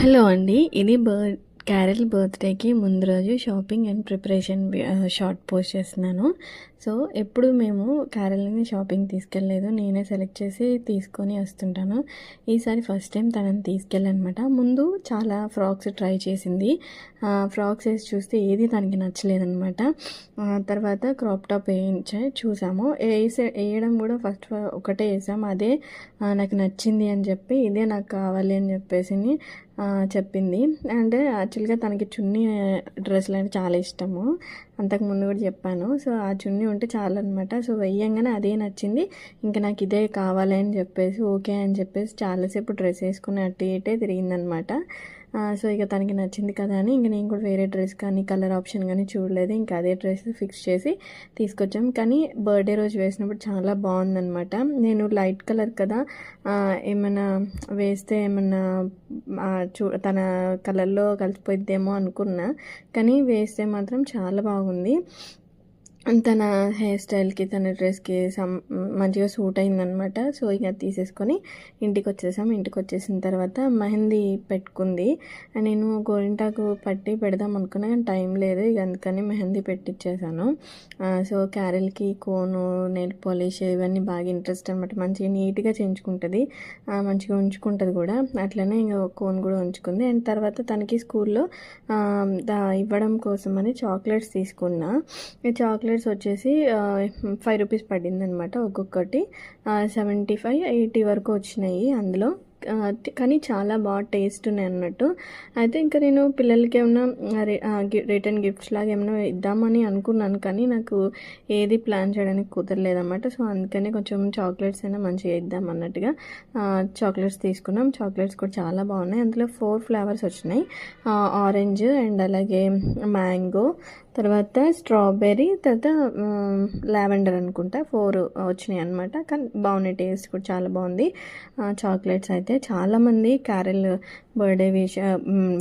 Hello అండి. ఇది Carol బర్త్‌డేకి ముందు రోజు shopping and preparation short post చేస్తున్నాను. సో, ఎప్పుడు మేము క్యారెల్‌ని షాపింగ్ తీసుకెళ్ళలేదు. నేనే సెలెక్ట్ చేసి తీసుకొని వస్తుంటాను. ఈసారి ఫస్ట్ టైం తనని తీసుకెళ్ళానమాట. ముందు చాలా ఫ్రాక్స్ ట్రై చేసింది. ఫ్రాక్స్ వేసి చూస్తే ఏది తనకి నచ్చలేదనమాట. తర్వాత క్రాప్ టాప్ చూసాము. వేయడం కూడా ఫస్ట్ ఒకటే వేసాము. అదే నాకు నచ్చింది అని చెప్పి, ఇదే నాకు కావాలి అని చెప్పేసి చెప్పింది. అంటే యాక్చువల్గా తనకి చున్నీ డ్రెస్సులు అంటే చాలా ఇష్టము. అంతకుముందు కూడా చెప్పాను. సో, ఆ చున్నీ ఉంటే చాలన్నమాట. సో, వెయ్యంగానే అదే నచ్చింది. ఇంకా నాకు ఇదే కావాలి అని చెప్పేసి ఓకే అని చెప్పేసి చాలాసేపు డ్రెస్ వేసుకుని అటు ఇటే తిరిగిందనమాట. సో, ఇక తనకి నచ్చింది కదా అని ఇంక నేను కూడా వేరే డ్రెస్ కానీ కలర్ ఆప్షన్ కానీ చూడలేదు. ఇంకా అదే డ్రెస్ ఫిక్స్ చేసి తీసుకొచ్చాం. కానీ బర్త్డే రోజు వేసినప్పుడు చాలా బాగుందనమాట. నేను లైట్ కలర్ కదా, ఏమైనా వేస్తే ఏమన్నా తన కలర్లో కలిసిపోయిద్దేమో అనుకున్నా. కానీ వేస్తే మాత్రం చాలా బాగుంది. తన హెయిర్ స్టైల్కి తన డ్రెస్కి మంచిగా సూట్ అయిందనమాట. సో, ఇక తీసేసుకొని ఇంటికి వచ్చేసాం. ఇంటికి వచ్చేసిన తర్వాత మెహందీ పెట్టుకుంది. నేను గోరింటాకు పట్టి పెడదాం అనుకున్నా కానీ టైం లేదు. ఇక అందుకని మెహందీ పెట్టించేసాను. సో, క్యారెల్కి కోను, నెయిల్ పాలిష్ ఇవన్నీ బాగా ఇంట్రెస్ట్ అనమాట. మంచిగా నీట్గా చేయించుకుంటుంది, మంచిగా ఉంచుకుంటుంది కూడా. అట్లనే ఇంకా కోన్ కూడా ఉంచుకుంది. అండ్ తర్వాత తనకి స్కూల్లో ఇవ్వడం కోసమని చాక్లెట్స్ తీసుకున్నా. ఈ చాక్లెట్స్ వచ్చేసి 5 రూపీస్ పడిందనమాట ఒక్కొక్కటి. 75, 80 వరకు వచ్చినాయి అందులో. కానీ చాలా బాగా టేస్ట్ ఉన్నాయి అన్నట్టు. అయితే ఇంకా నేను పిల్లలకి ఏమన్నా రిటర్న్ గిఫ్ట్స్ లాగా ఏమైనా ఇద్దామని అనుకున్నాను. కానీ నాకు ఏది ప్లాన్ చేయడానికి కుదరలేదన్నమాట. సో, అందుకని కొంచెం చాక్లెట్స్ అయినా మంచిగా ఇద్దాం అన్నట్టుగా చాక్లెట్స్ తీసుకున్నాం. చాక్లెట్స్ కూడా చాలా బాగున్నాయి. అందులో 4 ఫ్లేవర్స్ వచ్చినాయి. ఆరెంజ్ అండ్ అలాగే మ్యాంగో, తర్వాత స్ట్రాబెర్రీ, తర్వాత లావెండర్ అనుకుంటా. 4 వచ్చినాయి అనమాట. కానీ బాగున్నాయి, టేస్ట్ కూడా చాలా బాగుంది. చాక్లెట్స్ అయితే చాలామంది క్యారెల్ బర్త్డే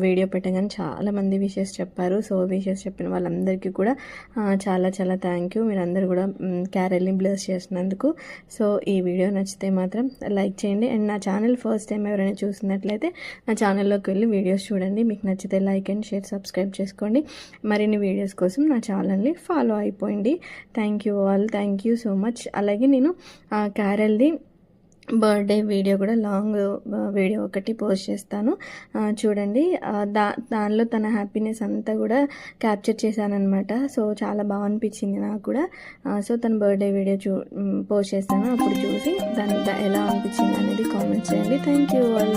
వీడియో పెట్టగానే చాలామంది విషెస్ చెప్పారు. సో, విషెస్ చెప్పిన వాళ్ళందరికీ కూడా చాలా చాలా థ్యాంక్ యూ. మీరందరూ కూడా క్యారెల్ని బ్లెస్ చేసినందుకు. సో, ఈ వీడియో నచ్చితే మాత్రం లైక్ చేయండి. అండ్ నా ఛానల్ ఫస్ట్ టైం ఎవరైనా చూసినట్లయితే నా ఛానల్లోకి వెళ్ళి వీడియోస్ చూడండి. మీకు నచ్చితే లైక్ అండ్ షేర్, సబ్స్క్రైబ్ చేసుకోండి. మరిన్ని వీడియోస్ కోసం నా ఛానల్ని ఫాలో అయిపోయింది. Thank you all, thank you so much. అలాగే నేను క్యారెల్ది బర్త్డే వీడియో కూడా లాంగ్ వీడియో ఒకటి పోస్ట్ చేస్తాను, చూడండి. దానిలో తన హ్యాపీనెస్ అంతా కూడా క్యాప్చర్ చేశానమాట. సో, చాలా బాగా అనిపించింది నాకు కూడా. సో, తన బర్త్డే వీడియో పోస్ట్ చేస్తాను. అప్పుడు చూసి దాని ఎలా అనిపించింది అనేది కామెంట్స్ చేయండి. Thank you all.